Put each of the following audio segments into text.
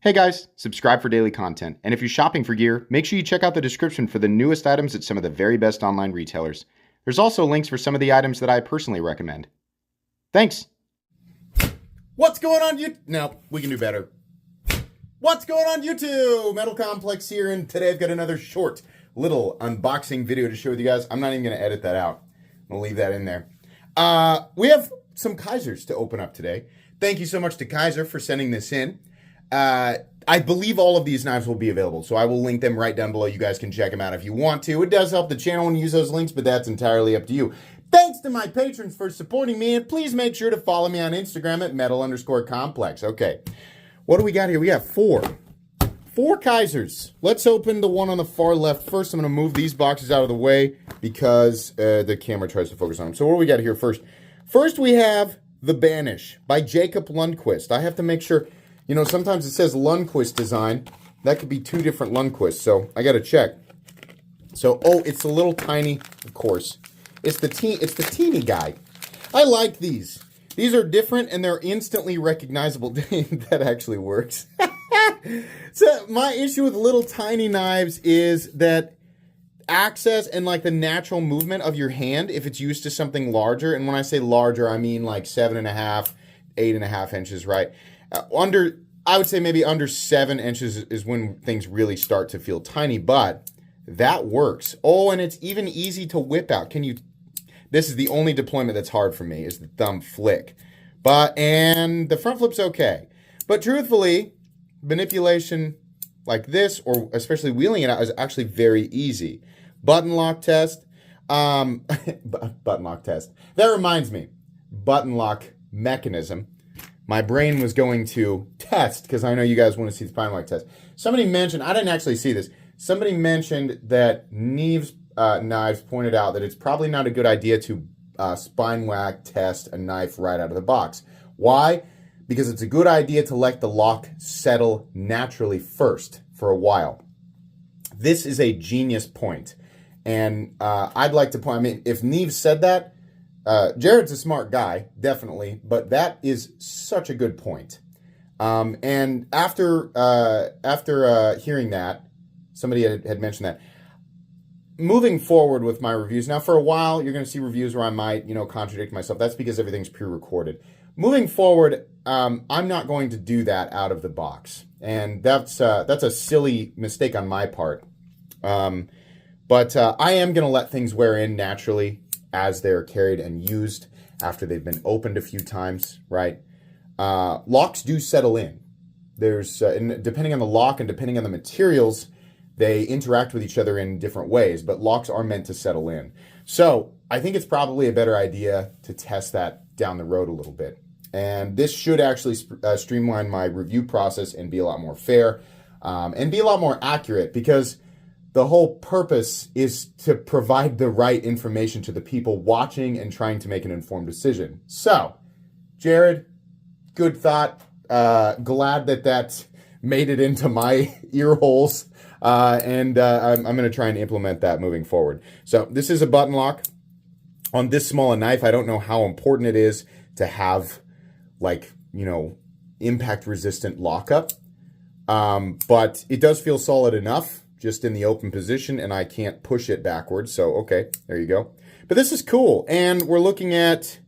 Hey guys, subscribe for daily content. And if you're shopping for gear, make sure you check out the description for the newest items at some of the very best online retailers. There's also links for some of the items that I personally recommend. Thanks! What's going on, YouTube? No, we can do better. What's going on, YouTube? Metal Complex here, and today I've got another short little unboxing video to share with you guys. I'm not even going to edit that out. I'm going to leave that in there. We have some Kizers to open up today. Thank you so much to Kizer for sending this in. I believe all of these knives will be available, so I will link them right down below. You guys can check them out if you want to. It does help the channel when you use those links, but that's entirely up to you. Thanks to my patrons for supporting me, and please make sure to follow me on Instagram at metal_complex. Okay, what do we got here? We have four Kizers. Let's open the one on the far left first. I'm going to move these boxes out of the way because the camera tries to focus on them. So what do we got here first? First, we have the Banish by Jacob Lundquist. I have to make sure... You know, sometimes it says Lundquist design. That could be two different Lundquists, so I got to check. So, oh, it's a little tiny, of course. It's the teeny guy. I like these. These are different, and they're instantly recognizable. That actually works. So, my issue with little tiny knives is that access and, like, the natural movement of your hand, if it's used to something larger, and when I say larger, I mean, like, 7.5, 8.5 inches, right? I would say maybe under 7 inches is when things really start to feel tiny, but that works. Oh, and it's even easy to whip out. This is the only deployment that's hard for me, is the thumb flick. And the front flip's okay. But truthfully, manipulation like this, or especially wheeling it out, is actually very easy. Button lock test. Button lock test. That reminds me, button lock mechanism. My brain was going to test, because I know you guys want to see the spine lock test. Somebody mentioned, I didn't actually see this, somebody mentioned that Neve's Knives pointed out that it's probably not a good idea to spine whack test a knife right out of the box. Why? Because it's a good idea to let the lock settle naturally first for a while. This is a genius point. And I'd like to point, I mean, if Neve said that, Jared's a smart guy, definitely, but that is such a good point. And after hearing that, somebody had mentioned that, moving forward with my reviews, now for a while, you're going to see reviews where I might, contradict myself. That's because everything's pre-recorded. Moving forward, I'm not going to do that out of the box. And that's a silly mistake on my part. But I am going to let things wear in naturally as they're carried and used after they've been opened a few times, right? Locks do settle in. There's, and depending on the lock and depending on the materials, they interact with each other in different ways, but locks are meant to settle in. So I think it's probably a better idea to test that down the road a little bit. And this should actually streamline my review process and be a lot more fair and be a lot more accurate, because the whole purpose is to provide the right information to the people watching and trying to make an informed decision. So, Jared, good thought. Glad that made it into my ear holes. And I'm going to try and implement that moving forward. So, this is a button lock. On this small a knife, I don't know how important it is to have, like, impact-resistant lockup. But it does feel solid enough, just in the open position, and I can't push it backwards. So, okay, there you go. But this is cool, and we're looking at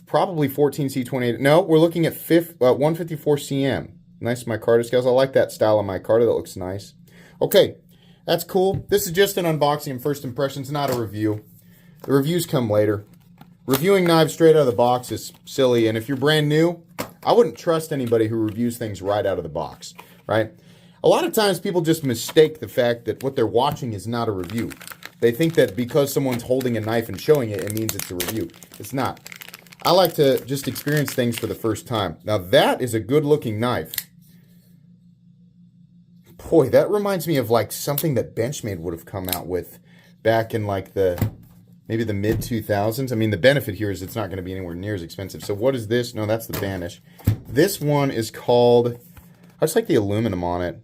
probably 14C28. No, we're looking at 154 cm. Nice micarta scales. I like that style of micarta. That looks nice. Okay, that's cool. This is just an unboxing and first impressions, not a review. The reviews come later. Reviewing knives straight out of the box is silly, and if you're brand new, I wouldn't trust anybody who reviews things right out of the box, right? A lot of times people just mistake the fact that what they're watching is not a review. They think that because someone's holding a knife and showing it, it means it's a review. It's not. I like to just experience things for the first time. Now that is a good looking knife. Boy, that reminds me of like something that Benchmade would have come out with back in like maybe the mid 2000s. I mean, the benefit here is it's not going to be anywhere near as expensive. So what is this? No, that's the Banish. This one is called, I just like the aluminum on it.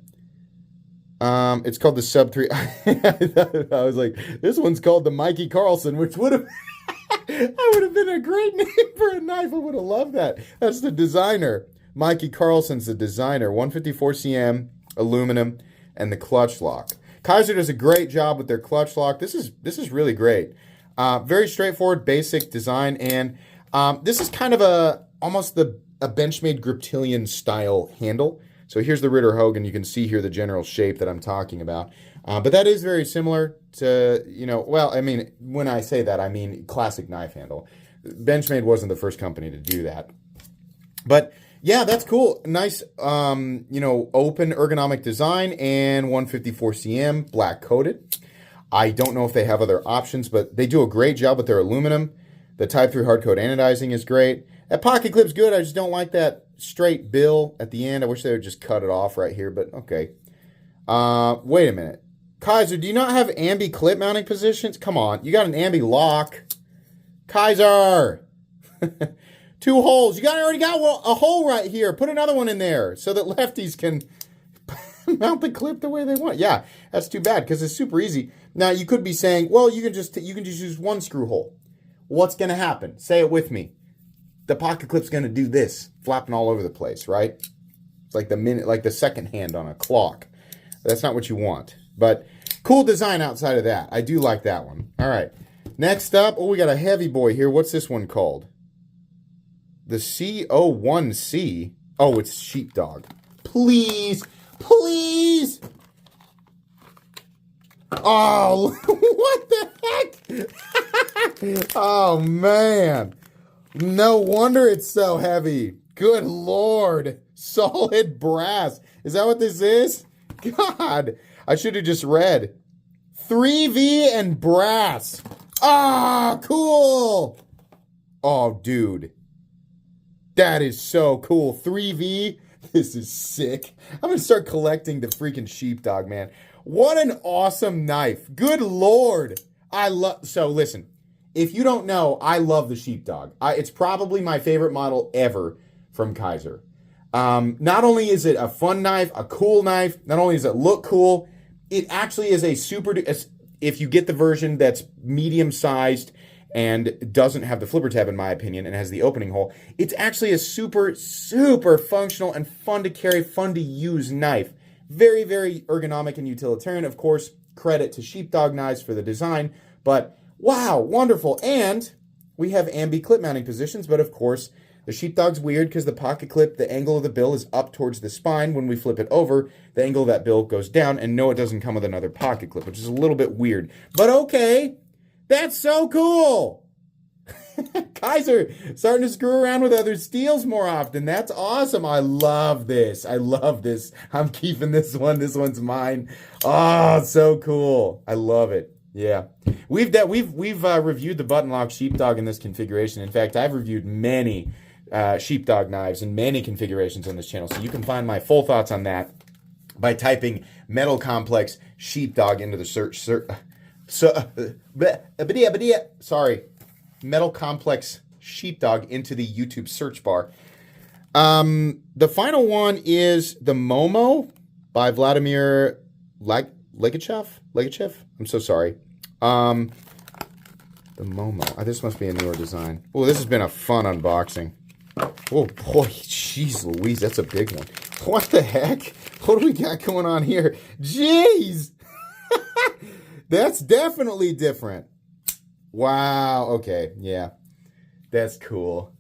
It's called the Sub 3. I was like, this one's called the Mikey Carlson, which would have that would have been a great name for a knife. I would have loved that. That's the designer. Mikey Carlson's the designer. 154 cm, aluminum, and the clutch lock. Kizer does a great job with their clutch lock. This is really great. Very straightforward, basic design, and this is kind of almost a Benchmade Griptilian style handle. So here's the Ritter Hogan. You can see here the general shape that I'm talking about. But that is very similar to, well, I mean, when I say that, I mean classic knife handle. Benchmade wasn't the first company to do that. But yeah, that's cool. Nice, open ergonomic design, and 154 cm, black coated. I don't know if they have other options, but they do a great job with their aluminum. The Type 3 hard coat anodizing is great. That pocket clip's good. I just don't like that straight bill at the end. I wish they would just cut it off right here, but okay. Wait a minute. Kizer, do you not have ambi clip mounting positions? Come on, you got an ambi lock. Kizer! 2 holes. You already got a hole right here. Put another one in there so that lefties can mount the clip the way they want. Yeah, that's too bad because it's super easy. Now, you could be saying, well, you can just use 1 screw hole. What's going to happen? Say it with me. The pocket clip's going to do this, flapping all over the place, right? It's like the second hand on a clock. That's not what you want. But cool design outside of that. I do like that one. All right. Next up, we got a heavy boy here. What's this one called? The CO1C. Oh, it's Sheepdog. Please. Please. Oh, what the heck? Oh, man. No wonder it's so heavy. Good Lord. Solid brass. Is that what this is? God, I should have just read. 3V and brass. Ah, cool. Oh, dude. That is so cool. 3V. This is sick. I'm going to start collecting the freaking Sheepdog, man. What an awesome knife. Good Lord. So listen, if you don't know, I love the Sheepdog. It's probably my favorite model ever from Kizer. Not only is it a fun knife, a cool knife, not only does it look cool, it actually is a if you get the version that's medium-sized and doesn't have the flipper tab, in my opinion, and has the opening hole, it's actually a super, super functional and fun to carry, fun to use knife. Very, very ergonomic and utilitarian. Of course, credit to Sheepdog knives for the design, but wow, wonderful. And we have ambi clip mounting positions, but of course, the Sheepdog's weird because the pocket clip, the angle of the bill is up towards the spine. When we flip it over, the angle of that bill goes down, and no, it doesn't come with another pocket clip, which is a little bit weird. But okay, that's so cool. Kizer starting to screw around with other steels more often. That's awesome. I love this. I love this. I'm keeping this one. This one's mine. Oh, so cool. I love it. Yeah. We've reviewed the button lock Sheepdog in this configuration. In fact, I've reviewed many Sheepdog knives in many configurations on this channel. So you can find my full thoughts on that by typing Metal Complex Sheepdog into the search. Sorry. Metal Complex Sheepdog into the YouTube search bar. The final one is the Momo by Vladimir Legachev. I'm so sorry. The Momo. This must be a newer design. Oh, this has been a fun unboxing. Oh boy, jeez Louise, that's a big one. What the heck? What do we got going on here? Jeez! That's definitely different. Wow, okay, yeah. That's cool.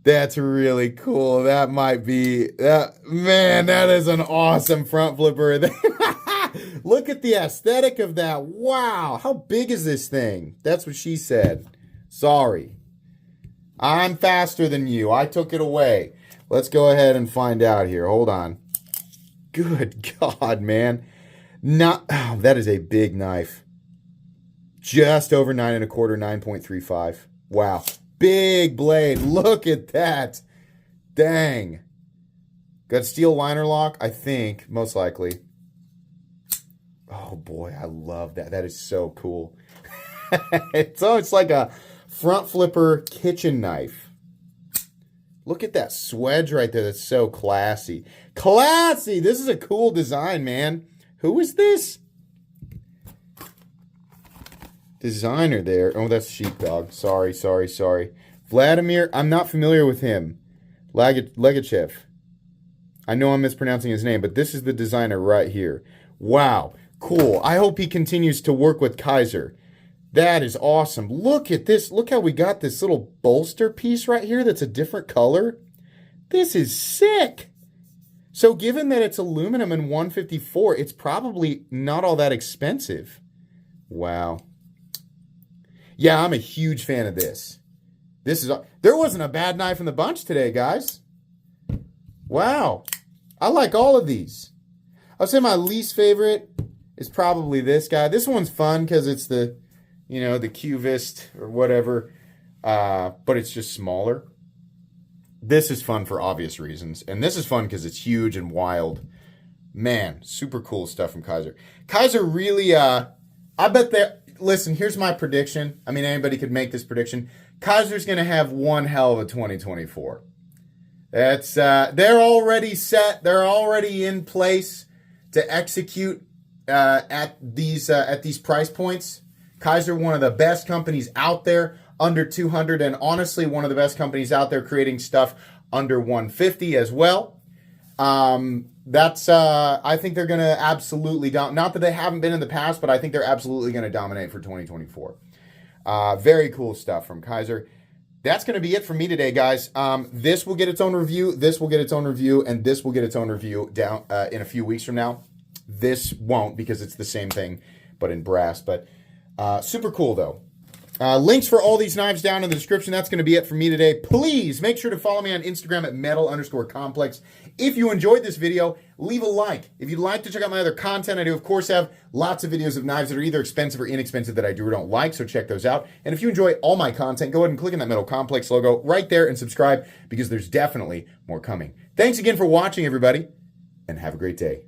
That's really cool. That might be... man, that is an awesome front flipper. Look at the aesthetic of that. Wow, how big is this thing? That's what she said. Sorry. I'm faster than you. I took it away. Let's go ahead and find out here. Hold on. Good God, man. That is a big knife. Just over 9 1/4, 9.35. Wow. Big blade. Look at that. Dang. Got a steel liner lock, I think, most likely. Oh boy, I love that. That is so cool. It's like a front flipper kitchen knife. Look at that swedge right there. That's so classy. Classy! This is a cool design, man. Who is this? Designer there. Oh, that's Sheepdog. Sorry. Vladimir, I'm not familiar with him. Legachev. I know I'm mispronouncing his name, but this is the designer right here. Wow, cool. I hope he continues to work with Kizer. That is awesome. Look at this. Look how we got this little bolster piece right here that's a different color. This is sick. So given that it's aluminum and 154, it's probably not all that expensive. Wow. Yeah, I'm a huge fan of this. There wasn't a bad knife in the bunch today, guys. Wow. I like all of these. I'll say my least favorite is probably this guy. This one's fun because it's the Cuvist or whatever, but it's just smaller. This is fun for obvious reasons, and this is fun because it's huge and wild. Man, super cool stuff from Kizer. Kizer really, I bet that, listen, here's my prediction. I mean, anybody could make this prediction. Kizer's going to have one hell of a 2024. That's, they're already set. They're already in place to execute at these price points. Kizer, one of the best companies out there, under 200, and honestly, one of the best companies out there creating stuff under 150 as well. I think they're going to absolutely not that they haven't been in the past, but I think they're absolutely going to dominate for 2024. Very cool stuff from Kizer. That's going to be it for me today, guys. This will get its own review. This will get its own review, and this will get its own review down in a few weeks from now. This won't because it's the same thing, but in brass. But super cool though. Links for all these knives down in the description. That's going to be it for me today. Please make sure to follow me on Instagram at metal_complex. If you enjoyed this video, leave a like. If you'd like to check out my other content, I do, of course, have lots of videos of knives that are either expensive or inexpensive that I do or don't like, so check those out. And if you enjoy all my content, go ahead and click on that Metal Complex logo right there and subscribe because there's definitely more coming. Thanks again for watching, everybody, and have a great day.